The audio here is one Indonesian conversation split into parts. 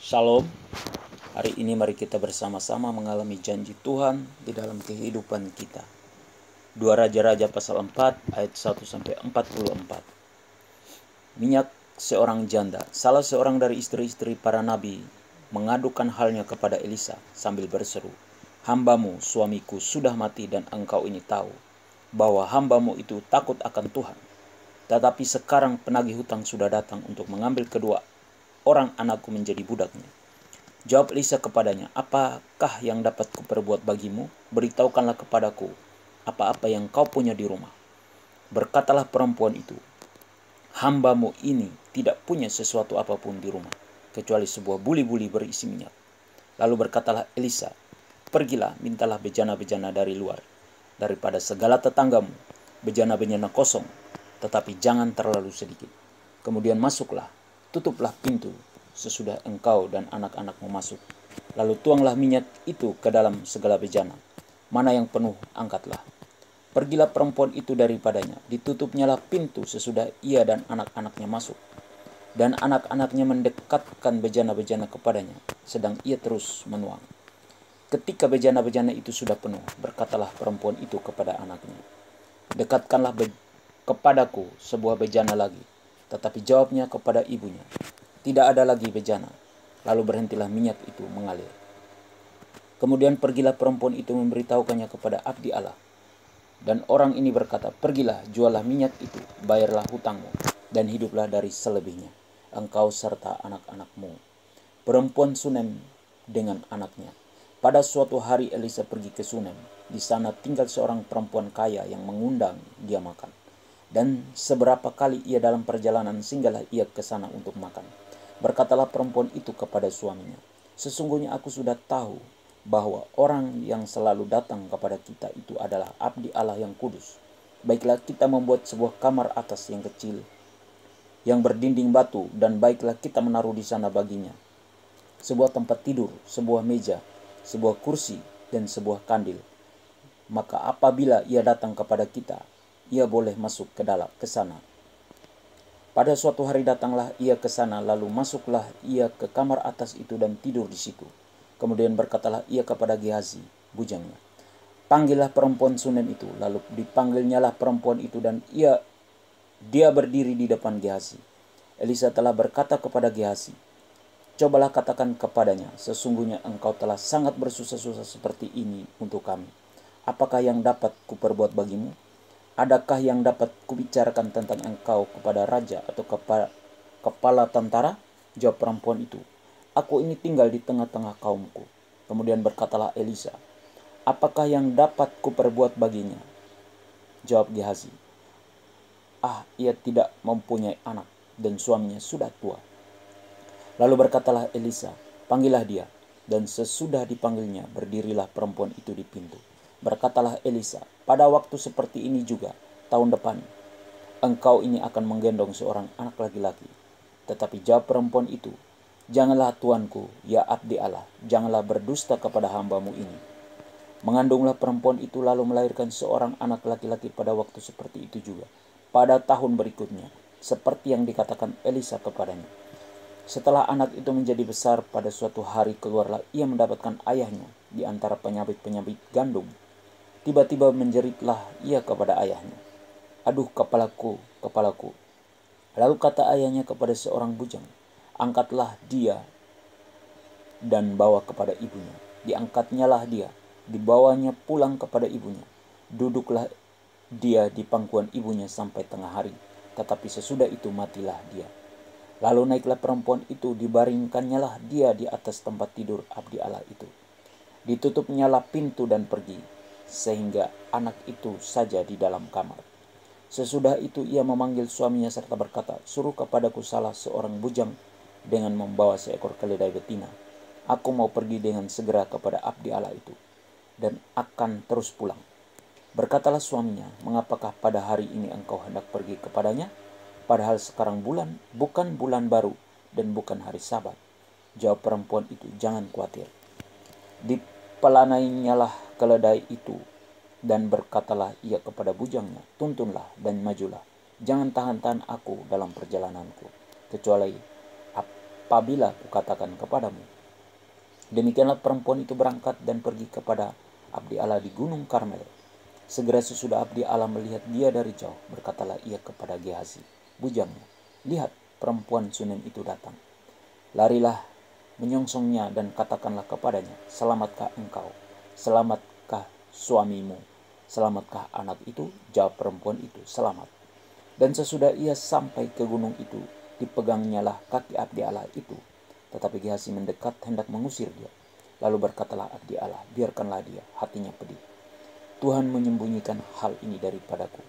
Shalom. Hari ini mari kita bersama-sama mengalami janji Tuhan di dalam kehidupan kita. 2 Raja-Raja pasal 4 ayat 1-44. Minyak seorang janda, salah seorang dari istri-istri para nabi, mengadukan halnya kepada Elisa sambil berseru, "Hambamu, suamiku, sudah mati dan engkau ini tahu bahwa hambamu itu takut akan Tuhan. Tetapi sekarang penagih hutang sudah datang untuk mengambil kedua orang anakku menjadi budaknya." Jawab Elisa kepadanya, "Apakah yang dapat kuperbuat bagimu? Beritahukanlah kepadaku apa-apa yang kau punya di rumah." Berkatalah perempuan itu, "Hambamu ini tidak punya sesuatu apapun di rumah, kecuali sebuah buli-buli berisi minyak." Lalu berkatalah Elisa, "Pergilah, mintalah bejana-bejana dari luar, daripada segala tetanggamu, bejana-bejana kosong, tetapi jangan terlalu sedikit. Kemudian masuklah, tutuplah pintu sesudah engkau dan anak-anakmu masuk. Lalu tuanglah minyak itu ke dalam segala bejana. Mana yang penuh, angkatlah." Pergilah perempuan itu daripadanya. Ditutupnyalah pintu sesudah ia dan anak-anaknya masuk. Dan anak-anaknya mendekatkan bejana-bejana kepadanya, sedang ia terus menuang. Ketika bejana-bejana itu sudah penuh, berkatalah perempuan itu kepada anaknya, "Dekatkanlah kepadaku sebuah bejana lagi." Tetapi jawabnya kepada ibunya, "Tidak ada lagi bejana." Lalu berhentilah minyak itu mengalir. Kemudian pergilah perempuan itu memberitahukannya kepada abdi Allah. Dan orang ini berkata, "Pergilah, jualah minyak itu, bayarlah hutangmu, dan hiduplah dari selebihnya, engkau serta anak-anakmu." Perempuan Sunem dengan anaknya. Pada suatu hari Elisa pergi ke Sunem. Di sana tinggal seorang perempuan kaya yang mengundang dia makan. Dan seberapa kali ia dalam perjalanan, singgahlah ia ke sana untuk makan. Berkatalah perempuan itu kepada suaminya, "Sesungguhnya aku sudah tahu bahwa orang yang selalu datang kepada kita itu adalah abdi Allah yang kudus. Baiklah kita membuat sebuah kamar atas yang kecil, yang berdinding batu, dan baiklah kita menaruh di sana baginya sebuah tempat tidur, sebuah meja, sebuah kursi, dan sebuah kandil. Maka apabila ia datang kepada kita, ia boleh masuk ke sana." Pada suatu hari datanglah ia ke sana, lalu masuklah ia ke kamar atas itu dan tidur di situ. Kemudian berkatalah ia kepada Gehazi, bujangnya, "Panggillah perempuan Sunem itu." Lalu dipanggilnyalah perempuan itu dan dia berdiri di depan Gehazi. Elisa telah berkata kepada Gehazi, "Cobalah katakan kepadanya, sesungguhnya engkau telah sangat bersusah-susah seperti ini untuk kami. Apakah yang dapat kuperbuat bagimu? Adakah yang dapat kubicarakan tentang engkau kepada raja atau kepala tentara?" Jawab perempuan itu, "Aku ini tinggal di tengah-tengah kaumku." Kemudian berkatalah Elisa, "Apakah yang dapat kuperbuat baginya?" Jawab Gehazi, ia tidak mempunyai anak dan suaminya sudah tua." Lalu berkatalah Elisa, "Panggillah dia." Dan sesudah dipanggilnya, berdirilah perempuan itu di pintu. Berkatalah Elisa, "Pada waktu seperti ini juga, tahun depan, engkau ini akan menggendong seorang anak laki-laki." Tetapi jawab perempuan itu, "Janganlah tuanku, ya abdi Allah, janganlah berdusta kepada hambamu ini." Mengandunglah perempuan itu lalu melahirkan seorang anak laki-laki pada waktu seperti itu juga, pada tahun berikutnya, seperti yang dikatakan Elisa kepadanya. Setelah anak itu menjadi besar, pada suatu hari keluarlah ia mendapatkan ayahnya di antara penyabit-penyabit gandum. Tiba-tiba menjeritlah ia kepada ayahnya, "Aduh, kepalaku, kepalaku." Lalu kata ayahnya kepada seorang bujang, "Angkatlah dia dan bawa kepada ibunya." Diangkatnyalah dia, dibawanya pulang kepada ibunya. Duduklah dia di pangkuan ibunya sampai tengah hari, tetapi sesudah itu matilah dia. Lalu naiklah perempuan itu, dibaringkannyalah dia di atas tempat tidur abdi Allah itu. Ditutupnyalah pintu dan pergi, sehingga anak itu saja di dalam kamar. Sesudah itu ia memanggil suaminya serta berkata, "Suruh kepadaku salah seorang bujang dengan membawa seekor keledai betina. Aku mau pergi dengan segera kepada abdi Allah itu, dan akan terus pulang." Berkatalah suaminya, "Mengapakah pada hari ini engkau hendak pergi kepadanya? Padahal sekarang bukan bulan baru dan bukan hari Sabat." Jawab perempuan itu, "Jangan khawatir." Dipelanainya keledai itu, dan berkatalah ia kepada bujangnya, "Tuntunlah dan majulah. Jangan tahan-tahan aku dalam perjalananku, kecuali apabila kukatakan kepadamu. Demikianlah perempuan itu berangkat dan pergi kepada abdi Allah di Gunung Karmel. Segera sesudah abdi Allah melihat dia dari jauh, berkatalah ia kepada Gehazi, bujangnya, lihat, perempuan Sunem itu datang. Larilah menyongsongnya dan katakanlah kepadanya, selamatkah engkau? Selamatkah suamimu? Selamatkah anak itu? Jawab perempuan itu, selamat. Dan sesudah ia sampai ke gunung itu, dipegangnyalah kaki abdi Allah itu. Tetapi Gehazi mendekat hendak mengusir dia. Lalu berkatalah abdi Allah, biarkanlah dia, hatinya pedih. Tuhan menyembunyikan hal ini daripadaku,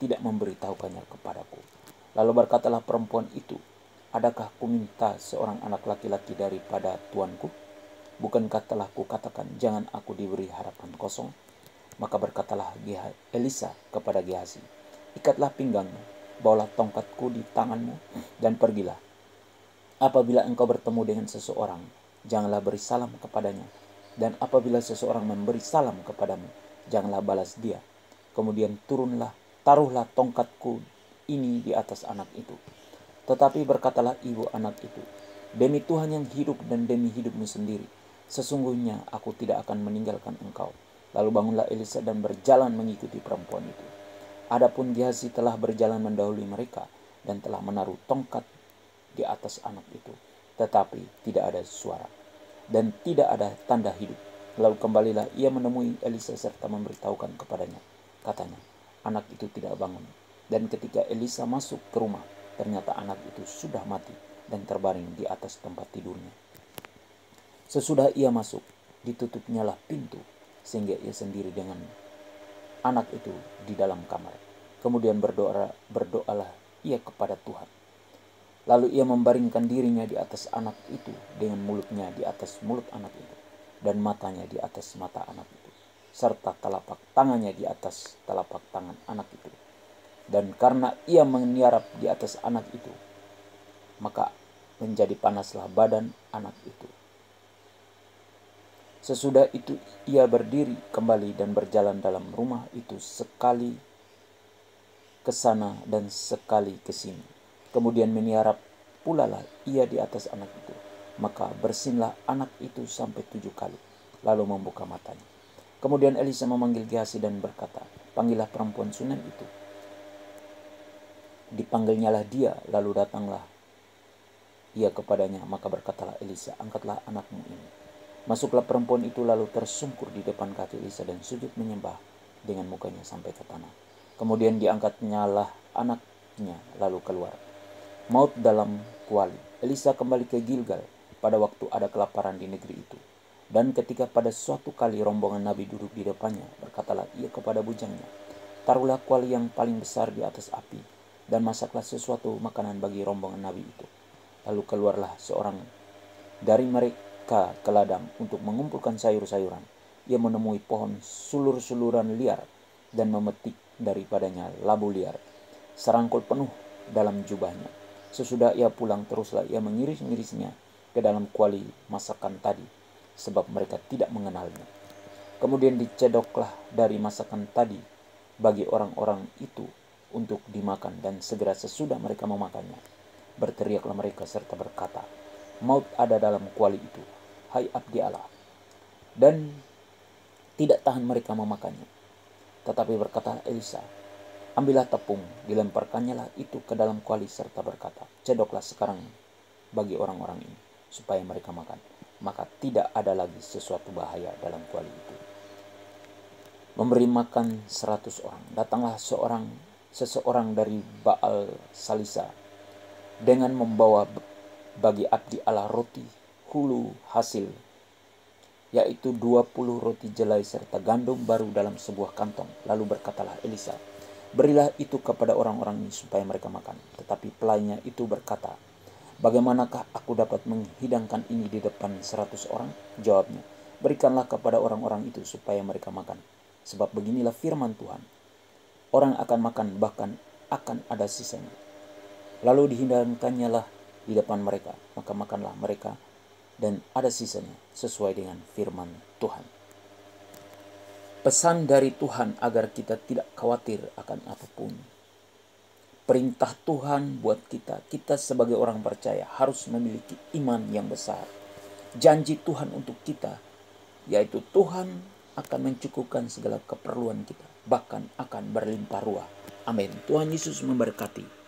tidak memberitahukannya kepadaku. Lalu berkatalah perempuan itu, adakah ku minta seorang anak laki-laki daripada tuanku? Bukankah telah kukatakan, jangan aku diberi harapan kosong? Maka berkatalah Elisa kepada Gehazi, ikatlah pinggangmu, bawalah tongkatku di tanganmu, dan pergilah. Apabila engkau bertemu dengan seseorang, janganlah beri salam kepadanya. Dan apabila seseorang memberi salam kepadamu, janganlah balas dia. Kemudian taruhlah tongkatku ini di atas anak itu. Tetapi berkatalah ibu anak itu, demi Tuhan yang hidup dan demi hidupmu sendiri, sesungguhnya aku tidak akan meninggalkan engkau. Lalu bangunlah Elisa dan berjalan mengikuti perempuan itu. Adapun Gehazi telah berjalan mendahului mereka dan telah menaruh tongkat di atas anak itu, tetapi tidak ada suara dan tidak ada tanda hidup. Lalu kembalilah ia menemui Elisa serta memberitahukan kepadanya. Katanya, anak itu tidak bangun. Dan ketika Elisa masuk ke rumah, ternyata anak itu sudah mati dan terbaring di atas tempat tidurnya. Sesudah ia masuk, ditutupnyalah pintu, sehingga ia sendiri dengan anak itu di dalam kamar. Kemudian berdoalah ia kepada Tuhan. Lalu ia membaringkan dirinya di atas anak itu, dengan mulutnya di atas mulut anak itu, dan matanya di atas mata anak itu, serta telapak tangannya di atas telapak tangan anak itu. Dan karena ia meniarap di atas anak itu, maka menjadi panaslah badan anak itu. Sesudah itu ia berdiri kembali dan berjalan dalam rumah itu, sekali ke sana dan sekali ke sini. Kemudian meniarap pula lah ia di atas anak itu. Maka bersinlah anak itu sampai 7 kali, lalu membuka matanya. Kemudian Elisa memanggil Gehazi dan berkata, panggillah perempuan Sunem itu. Dipanggilnyalah dia, lalu datanglah ia kepadanya. Maka berkatalah Elisa, angkatlah anakmu ini. Masuklah perempuan itu lalu tersungkur di depan kaki Elisa dan sujud menyembah dengan mukanya sampai ke tanah. Kemudian diangkatnyalah anaknya lalu keluar. Maut dalam kuali. Elisa kembali ke Gilgal pada waktu ada kelaparan di negeri itu. Dan ketika pada suatu kali rombongan Nabi duduk di depannya, berkatalah ia kepada bujangnya, taruhlah kuali yang paling besar di atas api, dan masaklah sesuatu makanan bagi rombongan Nabi itu. Lalu keluarlah seorang dari mereka ke ladang untuk mengumpulkan sayur-sayuran. Ia menemui pohon sulur-suluran liar dan memetik daripadanya labu liar, serangkul penuh dalam jubahnya. Sesudah ia pulang, teruslah ia mengiris-irisnya ke dalam kuali masakan tadi, sebab mereka tidak mengenalnya. Kemudian dicedoklah dari masakan tadi bagi orang-orang itu untuk dimakan, dan segera sesudah mereka memakannya, berteriaklah mereka serta berkata, maut ada dalam kuali itu, hai abdi Allah. Dan tidak tahan mereka memakannya. Tetapi berkata Elisa, ambillah tepung, dilemparkannya lah itu ke dalam kuali serta berkata, cedoklah sekarang bagi orang-orang ini, supaya mereka makan. Maka tidak ada lagi sesuatu bahaya dalam kuali itu. Memberi makan 100 orang. Datanglah seseorang dari Baal Salisa dengan membawa bagi abdi Allah roti hulu hasil, yaitu 20 roti jelai serta gandum baru dalam sebuah kantong. Lalu berkatalah Elisa, berilah itu kepada orang-orang ini supaya mereka makan. Tetapi pelayannya itu berkata, bagaimanakah aku dapat menghidangkan ini di depan 100 orang? Jawabnya, berikanlah kepada orang-orang itu supaya mereka makan. Sebab beginilah firman Tuhan, orang akan makan, bahkan akan ada sisanya. Lalu dihidangkannya lah di depan mereka, maka makanlah mereka dan ada sisanya sesuai dengan firman Tuhan. Pesan dari Tuhan agar kita tidak khawatir akan apapun. perintah Tuhan buat kita. Kita sebagai orang percaya harus memiliki iman yang besar. Janji Tuhan untuk kita, yaitu Tuhan akan mencukupkan segala keperluan kita, bahkan akan berlimpah ruah. Amin. Tuhan Yesus memberkati.